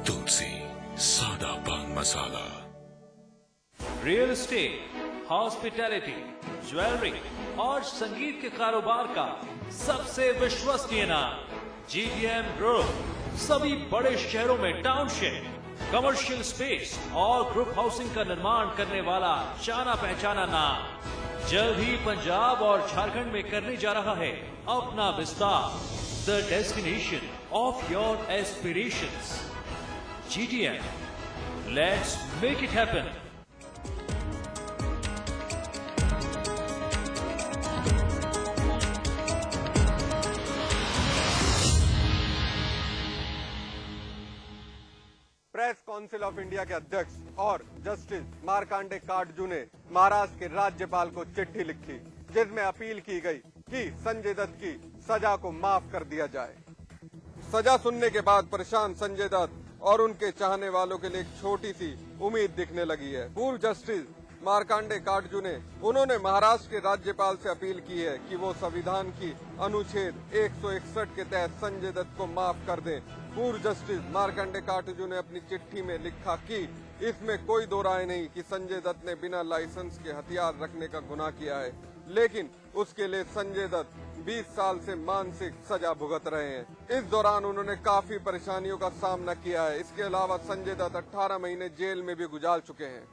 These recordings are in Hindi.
तुलसी सादा पान मसाला। रियल एस्टेट, हॉस्पिटैलिटी, ज्वेलरी और संगीत के कारोबार का सबसे विश्वसनीय नाम GTM ग्रुप। सभी बड़े शहरों में टाउनशिप, कमर्शियल स्पेस और ग्रुप हाउसिंग का निर्माण करने वाला जाना पहचाना नाम। जल्द ही पंजाब और झारखंड में करने जा रहा है अपना विस्तार। The destination of your aspirations, GTM। Let's make it happen. Press council of India के अध्यक्ष और जस्टिस मार्कंडे काटजू ने महाराष्ट्र के राज्यपाल को चिट्ठी लिखी, जिसमें अपील की गई कि संजय दत्त की सजा को माफ कर दिया जाए। सजा सुनने के बाद परेशान संजय दत्त और उनके चाहने वालों के लिए एक छोटी सी उम्मीद दिखने लगी है। पूर्व जस्टिस मार्कंडे काटजू ने महाराष्ट्र के राज्यपाल से अपील की है कि वो संविधान की अनुच्छेद 161 के तहत संजय दत्त को माफ कर दें। पूर्व जस्टिस मार्कंडे काटजू ने अपनी चिट्ठी में लिखा कि इसमें कोई दो राय नहीं कि संजय दत्त ने बिना लाइसेंस के हथियार रखने का गुनाह किया है, लेकिन उसके लिए संजय दत्त 20 साल से मानसिक सजा भुगत रहे हैं। इस दौरान उन्होंने काफी परेशानियों का सामना किया है। इसके अलावा संजय दत्त 18 महीने जेल में भी गुजार चुके हैं।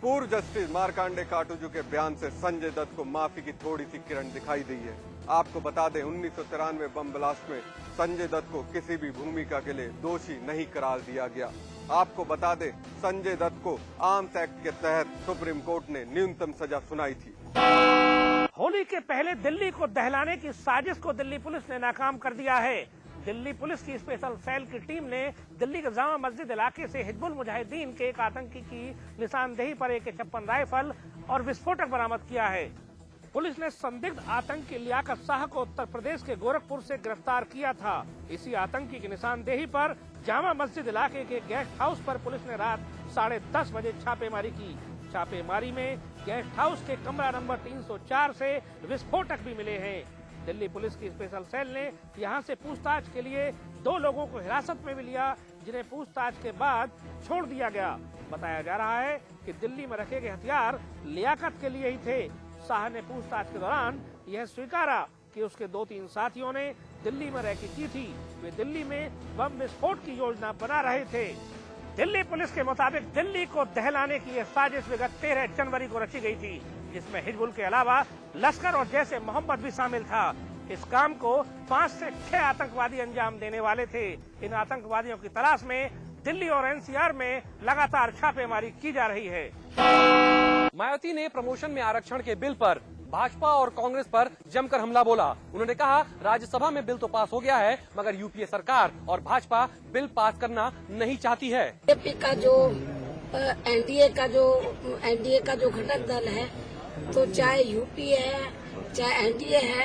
पूर्व जस्टिस मार्कंडे काटजू के बयान से संजय दत्त को माफी की थोड़ी सी किरण दिखाई दी है। आपको बता दें, 1993 बम ब्लास्ट में संजय दत्त को किसी भी भूमिका के लिए दोषी नहीं करार दिया गया। आपको बता दें, संजय दत्त को आर्म्स एक्ट के तहत सुप्रीम कोर्ट ने न्यूनतम सजा सुनाई थी। होली के पहले दिल्ली को दहलाने की साजिश को दिल्ली पुलिस ने नाकाम कर दिया है। दिल्ली पुलिस की स्पेशल सेल की टीम ने दिल्ली के जामा मस्जिद इलाके से हिजबुल मुजाहिदीन के एक आतंकी की निशानदेही पर AK-56 राइफल और विस्फोटक बरामद किया है। पुलिस ने संदिग्ध आतंकी लियाकत शाह को उत्तर प्रदेश के गोरखपुर से गिरफ्तार किया था। इसी आतंकी की निशानदेही पर जामा मस्जिद इलाके के गेस्ट हाउस पर पुलिस ने रात 10:30 बजे छापेमारी की। छापेमारी में गेस्ट हाउस के कमरा नंबर 304 से विस्फोटक भी मिले हैं। दिल्ली पुलिस की स्पेशल सेल ने यहां से पूछताछ के लिए 2 लोगों को हिरासत में भी लिया, जिन्हें पूछताछ के बाद छोड़ दिया गया। बताया जा रहा है कि दिल्ली में रखे गए हथियार लियाकत के लिए ही थे। शाह ने पूछताछ के दौरान यह स्वीकारा कि उसके 2-3 साथियों ने दिल्ली में रैकी की थी। वे दिल्ली में बम विस्फोट की योजना बना रहे थे। दिल्ली पुलिस के मुताबिक दिल्ली को दहलाने की यह साजिश विगत 13 जनवरी को रची गई थी, जिसमें हिजबुल के अलावा लश्कर और जैश ए मोहम्मद भी शामिल था। इस काम को 5 से 6 आतंकवादी अंजाम देने वाले थे। इन आतंकवादियों की तलाश में दिल्ली और NCR में लगातार छापेमारी की जा रही है। मायावती ने प्रमोशन में आरक्षण के बिल पर भाजपा और कांग्रेस पर जमकर हमला बोला। उन्होंने कहा, राज्यसभा में बिल तो पास हो गया है, मगर यूपीए सरकार और भाजपा बिल पास करना नहीं चाहती है। बीजेपी का जो एनडीए का जो घटक दल है, तो चाहे यूपीए है चाहे एनडीए है,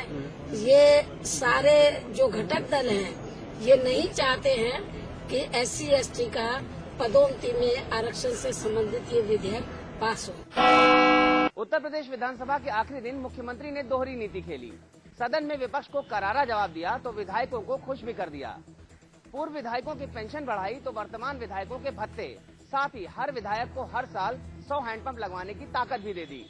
ये सारे जो घटक दल हैं ये नहीं चाहते हैं कि SC/ST का पदोन्नति में आरक्षण से संबंधित ये विधेयक पास हो। उत्तर प्रदेश विधानसभा के आखिरी दिन मुख्यमंत्री ने दोहरी नीति खेली। सदन में विपक्ष को करारा जवाब दिया तो विधायकों को खुश भी कर दिया। पूर्व विधायकों की पेंशन बढ़ाई तो वर्तमान विधायकों के भत्ते, साथ ही हर विधायक को हर साल 100 हैंडपंप लगवाने की ताकत भी दे दी।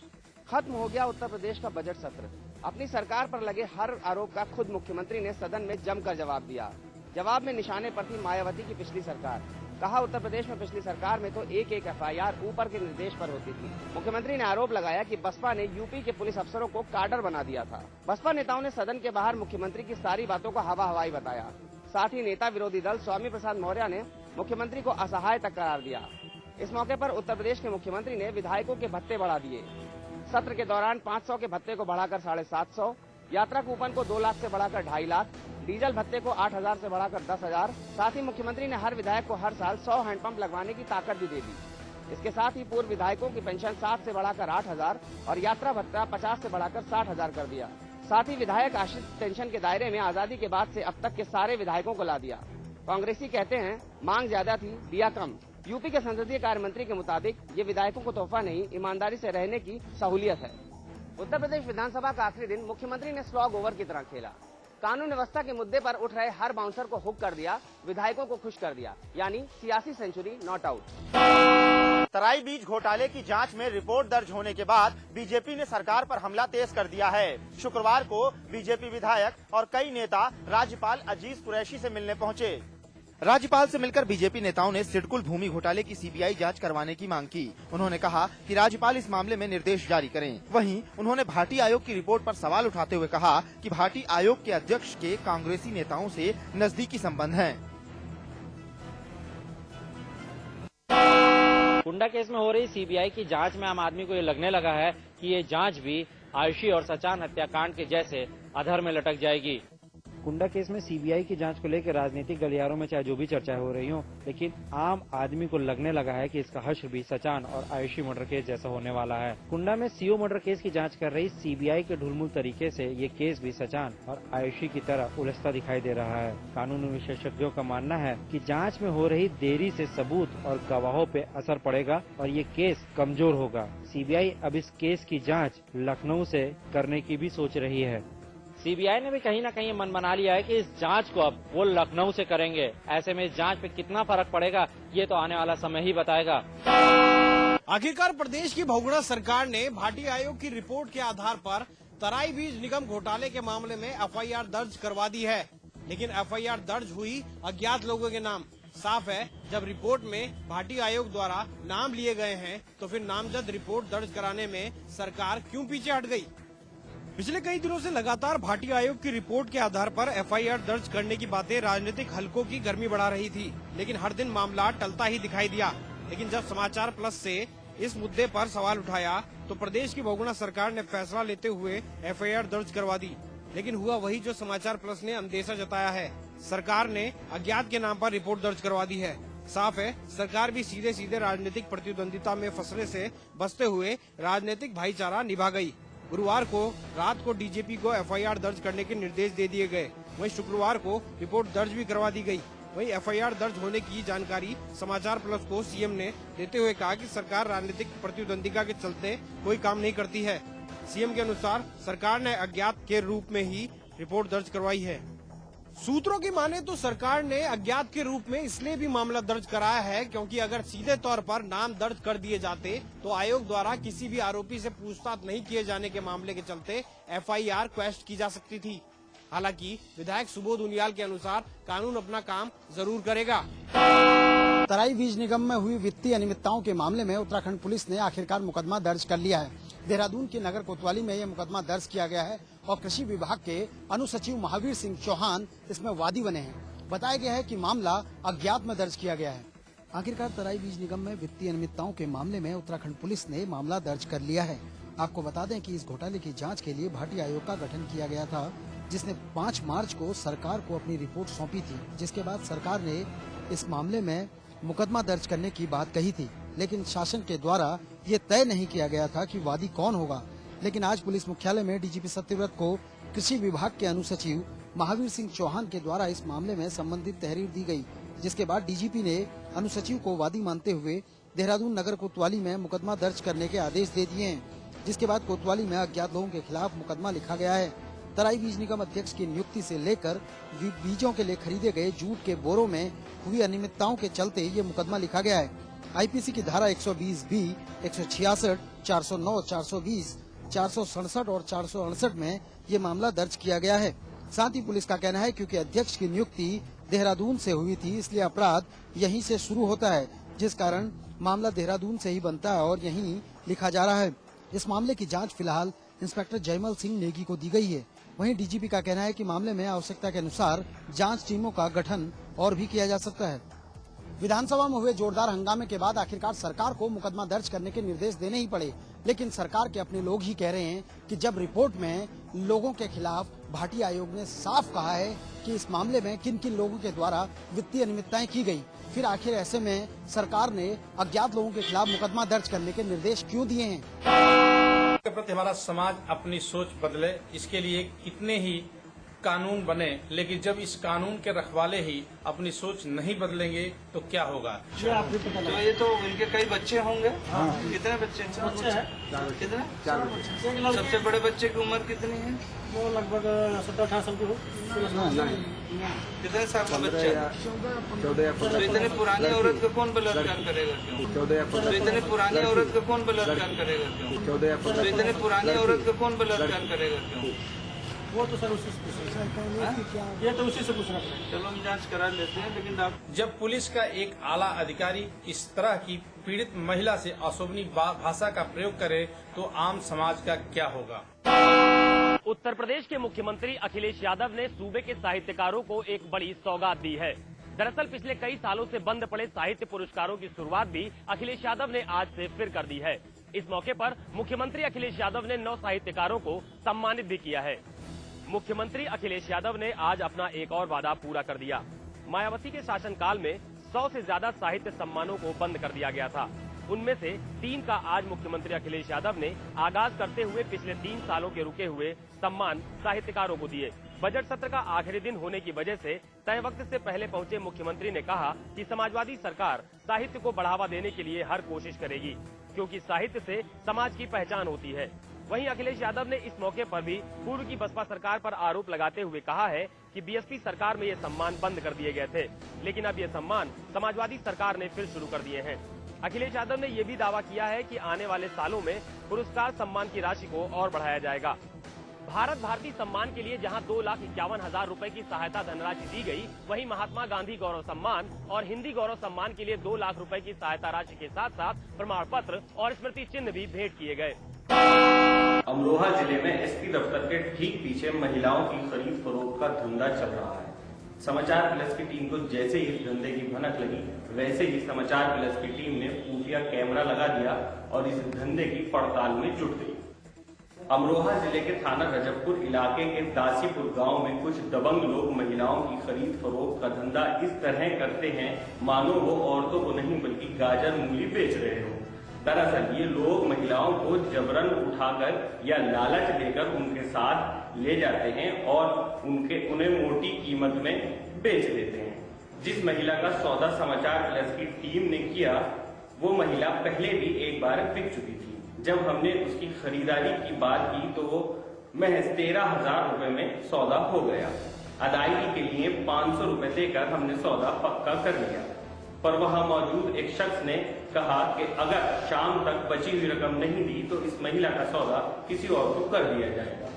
खत्म हो गया उत्तर प्रदेश का बजट सत्र। अपनी सरकार पर लगे हर आरोप का खुद मुख्यमंत्री ने सदन में जमकर जवाब दिया। जवाब में निशाने पर थी मायावती की पिछली सरकार। कहा, उत्तर प्रदेश में पिछली सरकार में तो एक FIR ऊपर के निर्देश पर होती थी। मुख्यमंत्री ने आरोप लगाया कि बसपा ने यूपी के पुलिस अफसरों को काडर बना दिया था। बसपा नेताओं ने सदन के बाहर मुख्यमंत्री की सारी बातों को हवा हवाई बताया। साथ ही नेता विरोधी दल स्वामी प्रसाद मौर्य ने मुख्यमंत्री को असहाय तक करार दिया। इस मौके पर उत्तर प्रदेश के मुख्यमंत्री ने विधायकों के भत्ते बढ़ा दिए। सत्र के दौरान 500 के भत्ते को बढ़ाकर 750, यात्रा कूपन को 2 लाख से बढ़ाकर 2.5 लाख, डीजल भत्ते को 8,000 से बढ़ाकर 10,000। साथ ही मुख्यमंत्री ने हर विधायक को हर साल 100 हैंडपंप लगवाने की ताकत भी दे दी। इसके साथ ही पूर्व विधायकों की पेंशन 7 से बढ़ाकर 8,000 और यात्रा भत्ता 50 से बढ़ाकर 60,000 कर दिया। साथ ही विधायक आश्रित पेंशन के दायरे में आजादी के बाद से अब तक के सारे विधायकों को ला दिया। कांग्रेसी कहते हैं, मांग ज्यादा थी, दिया कम। यूपी के संसदीय कार्य मंत्री के मुताबिक ये विधायकों को तोहफा नहीं, ईमानदारी से रहने की सहूलियत है। उत्तर प्रदेश विधानसभा का आखिरी दिन मुख्यमंत्री ने स्लॉग ओवर की तरह खेला। कानून व्यवस्था के मुद्दे पर उठ रहे हर बाउंसर को हुक कर दिया, विधायकों को खुश कर दिया, यानी सियासी सेंचुरी नॉट आउट। तराई बीज घोटाले की जांच में रिपोर्ट दर्ज होने के बाद बीजेपी ने सरकार पर हमला तेज कर दिया है। शुक्रवार को बीजेपी विधायक और कई नेता राज्यपाल अजीज कुरैशी से मिलने पहुंचे। राज्यपाल से मिलकर बीजेपी नेताओं ने सिडकुल भूमि घोटाले की सीबीआई जांच करवाने की मांग की। उन्होंने कहा कि राज्यपाल इस मामले में निर्देश जारी करें। वहीं उन्होंने भाटी आयोग की रिपोर्ट पर सवाल उठाते हुए कहा कि भाटी आयोग के अध्यक्ष के कांग्रेसी नेताओं से नजदीकी संबंध हैं। कुंडा केस में हो रही सीबीआई की जांच में आम आदमी को ये लगने लगा है कि ये जांच भी आयुषी और सचान हत्याकांड के जैसे अधर में लटक जाएगी। कुंडा केस में सीबीआई की जांच को लेकर राजनीतिक गलियारों में चाहे जो भी चर्चाएं हो रही हो, लेकिन आम आदमी को लगने लगा है कि इसका हश्र भी सचान और आयुषी मर्डर केस जैसा होने वाला है। कुंडा में सीओ मर्डर केस की जांच कर रही सीबीआई के ढुलमुल तरीके से ये केस भी सचान और आयुषी की तरह उलझता दिखाई दे रहा है। कानूनी विशेषज्ञों का मानना है कि जांच में हो रही देरी से सबूत और गवाहों पे असर पड़ेगा और ये केस कमजोर होगा। सीबीआई अब इस केस की जांच लखनऊ से करने की भी सोच रही है। सीबीआई ने भी कहीं न कहीं मन बना लिया है कि इस जांच को अब वो लखनऊ से करेंगे। ऐसे में इस जांच पे कितना फर्क पड़ेगा ये तो आने वाला समय ही बताएगा। आखिरकार प्रदेश की बहुगुणा सरकार ने भाटी आयोग की रिपोर्ट के आधार पर तराई बीज निगम घोटाले के मामले में एफआईआर दर्ज करवा दी है, लेकिन एफआईआर दर्ज हुई अज्ञात लोगों के नाम। साफ है, जब रिपोर्ट में भाटी आयोग द्वारा नाम लिए गए हैं तो फिर नामजद रिपोर्ट दर्ज कराने में सरकार क्यों पीछे हट गई। पिछले कई दिनों से लगातार भाटी आयोग की रिपोर्ट के आधार पर एफआईआर दर्ज करने की बातें राजनीतिक हलकों की गर्मी बढ़ा रही थी, लेकिन हर दिन मामला टलता ही दिखाई दिया। लेकिन जब समाचार प्लस से इस मुद्दे पर सवाल उठाया तो प्रदेश की बहुगुणा सरकार ने फैसला लेते हुए एफआईआर दर्ज करवा दी। लेकिन हुआ वही जो समाचार प्लस ने अंदेशा जताया है। सरकार ने अज्ञात के नाम पर रिपोर्ट दर्ज करवा दी है। साफ है, सरकार भी सीधे सीधे राजनीतिक प्रतिद्वंदिता में फंसने से बचते हुए राजनीतिक भाईचारा निभा गई। गुरुवार को रात को डीजीपी को एफआईआर दर्ज करने के निर्देश दे दिए गए। वहीं शुक्रवार को रिपोर्ट दर्ज भी करवा दी गई। वहीं एफआईआर दर्ज होने की जानकारी समाचार प्लस को सीएम ने देते हुए कहा कि सरकार राजनीतिक प्रतिद्वंदिता के चलते कोई काम नहीं करती है। सीएम के अनुसार सरकार ने अज्ञात के रूप में ही रिपोर्ट दर्ज करवाई है। सूत्रों की माने तो सरकार ने अज्ञात के रूप में इसलिए भी मामला दर्ज कराया है क्योंकि अगर सीधे तौर पर नाम दर्ज कर दिए जाते तो आयोग द्वारा किसी भी आरोपी से पूछताछ नहीं किए जाने के मामले के चलते एफआईआर क्वेश्चन की जा सकती थी। हालांकि विधायक सुबोध उनियाल के अनुसार कानून अपना काम जरूर करेगा। तराई बीज निगम में हुई वित्तीय अनियमितताओं के मामले में उत्तराखंड पुलिस ने आखिरकार मुकदमा दर्ज कर लिया है। देहरादून के नगर कोतवाली में यह मुकदमा दर्ज किया गया है और कृषि विभाग के अनुसचिव महावीर सिंह चौहान इसमें वादी बने हैं। बताया गया है कि मामला अज्ञात में दर्ज किया गया है। आखिरकार तराई बीज निगम में वित्तीय अनियमितताओं के मामले में उत्तराखंड पुलिस ने मामला दर्ज कर लिया है। आपको बता दें कि इस घोटाले की जांच के लिए भाटी आयोग का गठन किया गया था, जिसने 5 मार्च को सरकार को अपनी रिपोर्ट सौंपी थी, जिसके बाद सरकार ने इस मामले में मुकदमा दर्ज करने की बात कही थी। लेकिन शासन के द्वारा ये तय नहीं किया गया था कि वादी कौन होगा। लेकिन आज पुलिस मुख्यालय में डीजीपी सत्यव्रत को कृषि विभाग के अनुसचिव महावीर सिंह चौहान के द्वारा इस मामले में संबंधित तहरीर दी गई, जिसके बाद डीजीपी ने अनुसचिव को वादी मानते हुए देहरादून नगर कोतवाली में मुकदमा दर्ज करने के आदेश दे दिए हैं। जिसके बाद कोतवाली में अज्ञात लोगों के खिलाफ मुकदमा लिखा गया है। तराई बीज निगम अध्यक्ष की नियुक्ति से लेकर बीजों के लिए खरीदे गए जूट के बोरों में हुई अनियमितताओं के चलते ये मुकदमा लिखा गया है। आईपीसी की धारा 120B, 166, 409, 420, 467 और 468 में ये मामला दर्ज किया गया है। साथ ही पुलिस का कहना है क्योंकि अध्यक्ष की नियुक्ति देहरादून से हुई थी, इसलिए अपराध यहीं से शुरू होता है, जिस कारण मामला देहरादून से ही बनता है और यहीं लिखा जा रहा है। इस मामले की जांच फिलहाल इंस्पेक्टर जयमल सिंह नेगी को दी गई है। वहीं डीजीपी का कहना है कि मामले में आवश्यकता के अनुसार जांच टीमों का गठन और भी किया जा सकता है। विधानसभा में हुए जोरदार हंगामे के बाद आखिरकार सरकार को मुकदमा दर्ज करने के निर्देश देने ही पड़े, लेकिन सरकार के अपने लोग ही कह रहे हैं कि जब रिपोर्ट में लोगों के खिलाफ भाटी आयोग ने साफ कहा है कि इस मामले में किन किन लोगों के द्वारा वित्तीय अनियमितताएं की गई, फिर आखिर ऐसे में सरकार ने अज्ञात लोगों के खिलाफ मुकदमा दर्ज करने के निर्देश क्यों दिए हैं। के प्रति हमारा समाज अपनी सोच बदले, इसके लिए कितने ही कानून बने, लेकिन जब इस कानून के रखवाले ही अपनी सोच नहीं बदलेंगे तो क्या होगा? तो ये तो इनके कई बच्चे होंगे। कितने बच्चे हैं? कितने? 4 बच्चे। सबसे बड़े बच्चे की उम्र कितनी है? वो लगभग 17-18 साल की हो। कितने साल का बच्चा? 14। तो इतनी पुरानी औरत का कौन बलात्कार करेगा क्यों? 14। तो इतनी पुरानी औरत का कौन बलात्कार करेगा क्यों? 14। तो इतनी पुरानी औरत का कौन बलात्कार करेगा क्यों? वो तो सर उसी से पूछ रहा है। ये तो उसी से पूछ रहा है। चलो हम जांच करा लेते हैं, लेकिन आप जब पुलिस का एक आला अधिकारी इस तरह की पीड़ित महिला से अशोभनीय भाषा का प्रयोग करे तो आम समाज का क्या होगा? उत्तर प्रदेश के मुख्यमंत्री अखिलेश यादव ने सूबे के साहित्यकारों को एक बड़ी सौगात दी है। दरअसल पिछले कई सालों से बंद पड़े साहित्य पुरस्कारों की शुरुआत भी अखिलेश यादव ने आज से फिर कर दी है। इस मौके पर मुख्यमंत्री अखिलेश यादव ने 9 साहित्यकारों को सम्मानित भी किया है। मुख्यमंत्री अखिलेश यादव ने आज अपना एक और वादा पूरा कर दिया। मायावती के शासनकाल में 100 से ज्यादा साहित्य सम्मानों को बंद कर दिया गया था। उनमें से 3 का आज मुख्यमंत्री अखिलेश यादव ने आगाज करते हुए पिछले 3 सालों के रुके हुए सम्मान साहित्यकारों को दिए। बजट सत्र का आखिरी दिन होने की वजह से तय वक्त से पहले पहुंचे मुख्यमंत्री ने कहा कि समाजवादी सरकार साहित्य को बढ़ावा देने के लिए हर कोशिश करेगी, क्योंकि साहित्य से समाज की पहचान होती है। वहीं अखिलेश यादव ने इस मौके पर भी पूर्व की बसपा सरकार पर आरोप लगाते हुए कहा है कि बीएसपी सरकार में ये सम्मान बंद कर दिए गए थे, लेकिन अब ये सम्मान समाजवादी सरकार ने फिर शुरू कर दिए हैं। अखिलेश यादव ने ये भी दावा किया है कि आने वाले सालों में पुरस्कार सम्मान की राशि को और बढ़ाया जाएगा। भारत भारती सम्मान के लिए जहां 2,51,000 रुपए की सहायता धनराशि दी गई, वहीं महात्मा गांधी गौरव सम्मान और हिंदी गौरव सम्मान के लिए 2 लाख रुपए की सहायता राशि के साथ साथ प्रमाण पत्र और स्मृति चिन्ह भी भेंट किए गए। अमरोहा जिले में एसपी दफ्तर के ठीक पीछे महिलाओं की खरीद फरोख्त का धंधा चल रहा है। समाचार प्लस की टीम को जैसे ही इस धंधे की भनक लगी, वैसे ही समाचार प्लस की टीम ने खुफिया कैमरा लगा दिया और इस धंधे की पड़ताल में जुट गई। अमरोहा जिले के थाना रजबपुर इलाके के दासीपुर गांव में कुछ दबंग लोग महिलाओं की खरीद फरोख्त का धंधा इस तरह करते हैं मानो वो औरतों को नहीं बल्कि गाजर मूली बेच रहे हो। दरअसल ये लोग महिलाओं को जबरन उठाकर या लालच देकर उनके साथ ले जाते हैं और उन्हें मोटी कीमत में बेच देते हैं। जिस महिला का सौदा समाचार प्लस की टीम ने किया, वो महिला पहले भी एक बार बिक चुकी थी। जब हमने उसकी खरीदारी की बात की तो वो महज 13,000 रुपए में सौदा हो गया। अदायगी के लिए 500 रुपए देकर हमने सौदा पक्का कर लिया, पर वहां मौजूद एक शख्स ने कहा कि अगर शाम तक बची हुई रकम नहीं दी तो इस महिला का सौदा किसी और को कर दिया जाएगा।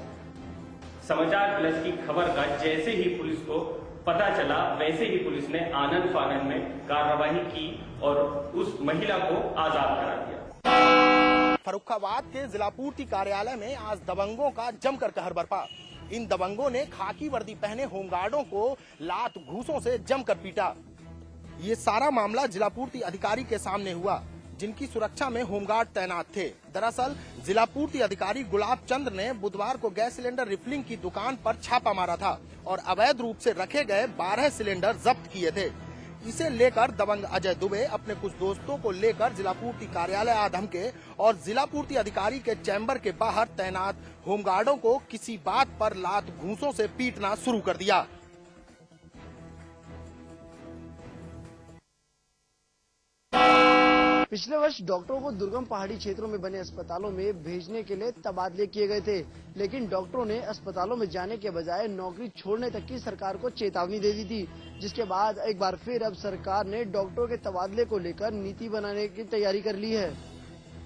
समाचार प्लस की खबर का जैसे ही पुलिस को पता चला, वैसे ही पुलिस ने आनन फानन में कार्रवाई की और उस महिला को आजाद करा दिया। फर्रुखाबाद के जिला पूर्ति कार्यालय में आज दबंगों का जमकर कहर बरपा। इन दबंगों ने खाकी वर्दी पहने होमगार्डों को लात घूसों से जमकर पीटा। ये सारा मामला जिला पूर्ति अधिकारी के सामने हुआ, जिनकी सुरक्षा में होमगार्ड तैनात थे। दरअसल जिला पूर्ति अधिकारी गुलाब चंद्र ने बुधवार को गैस सिलेंडर रिफिलिंग की दुकान पर छापा मारा था और अवैध रूप से रखे गए 12 सिलेंडर जब्त किए थे। इसे लेकर दबंग अजय दुबे अपने कुछ दोस्तों को लेकर जिला पूर्ति कार्यालय आ धमके और जिला पूर्ति अधिकारी के चैम्बर के बाहर तैनात होमगार्डों को किसी बात पर लात घूंसों से पीटना शुरू कर दिया। पिछले वर्ष डॉक्टरों को दुर्गम पहाड़ी क्षेत्रों में बने अस्पतालों में भेजने के लिए तबादले किए गए थे, लेकिन डॉक्टरों ने अस्पतालों में जाने के बजाय नौकरी छोड़ने तक की सरकार को चेतावनी दे दी थी, जिसके बाद एक बार फिर अब सरकार ने डॉक्टरों के तबादले को लेकर नीति बनाने की तैयारी कर ली है।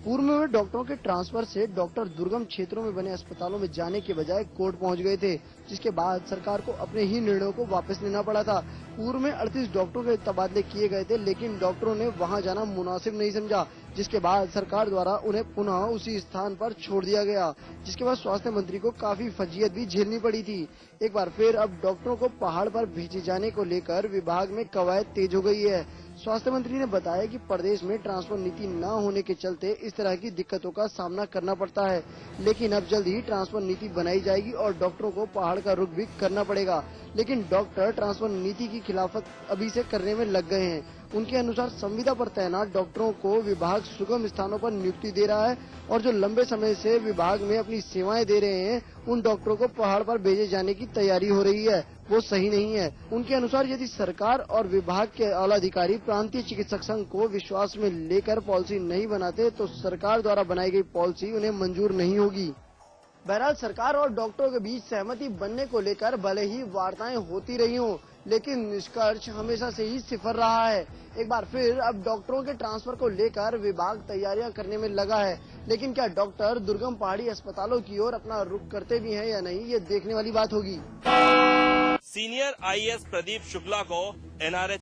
पूर्व में डॉक्टरों के ट्रांसफर से डॉक्टर दुर्गम क्षेत्रों में बने अस्पतालों में जाने के बजाय कोर्ट पहुंच गए थे, जिसके बाद सरकार को अपने ही निर्णयों को वापस लेना पड़ा था। पूर्व में 38 डॉक्टरों के तबादले किए गए थे, लेकिन डॉक्टरों ने वहां जाना मुनासिब नहीं समझा, जिसके बाद सरकार द्वारा उन्हें पुनः उसी स्थान पर छोड़ दिया गया, जिसके बाद स्वास्थ्य मंत्री को काफी फजीयत भी झेलनी पड़ी थी। एक बार फिर अब डॉक्टरों को पहाड़ पर भेजे जाने को लेकर विभाग में कवायद तेज हो गई है। स्वास्थ्य मंत्री ने बताया कि प्रदेश में ट्रांसफर नीति न होने के चलते इस तरह की दिक्कतों का सामना करना पड़ता है, लेकिन अब जल्द ही ट्रांसफर नीति बनाई जाएगी और डॉक्टरों को पहाड़ का रुख भी करना पड़ेगा। लेकिन डॉक्टर ट्रांसफर नीति की खिलाफत अभी से करने में लग गए हैं उनके अनुसार संविदा पर तैनात डॉक्टरों को विभाग सुगम स्थानों पर नियुक्ति दे रहा है और जो लंबे समय से विभाग में अपनी सेवाएं दे रहे हैं उन डॉक्टरों को पहाड़ पर भेजे जाने की तैयारी हो रही है, वो सही नहीं है। उनके अनुसार यदि सरकार और विभाग के आला अधिकारी प्रांतीय चिकित्सक संघ को विश्वास में लेकर पॉलिसी नहीं बनाते तो सरकार द्वारा बनाई गई पॉलिसी उन्हें मंजूर नहीं होगी। बहरहाल सरकार और डॉक्टरों के बीच सहमति बनने को लेकर भले ही वार्ताएं होती रही हों, लेकिन निष्कर्ष हमेशा से ही सिफर रहा है। एक बार फिर अब डॉक्टरों के ट्रांसफर को लेकर विभाग तैयारियां करने में लगा है, लेकिन क्या डॉक्टर दुर्गम पहाड़ी अस्पतालों की ओर अपना रुख करते भी हैं या नहीं, ये देखने वाली बात होगी। सीनियर आईएएस प्रदीप शुक्ला को एनआरए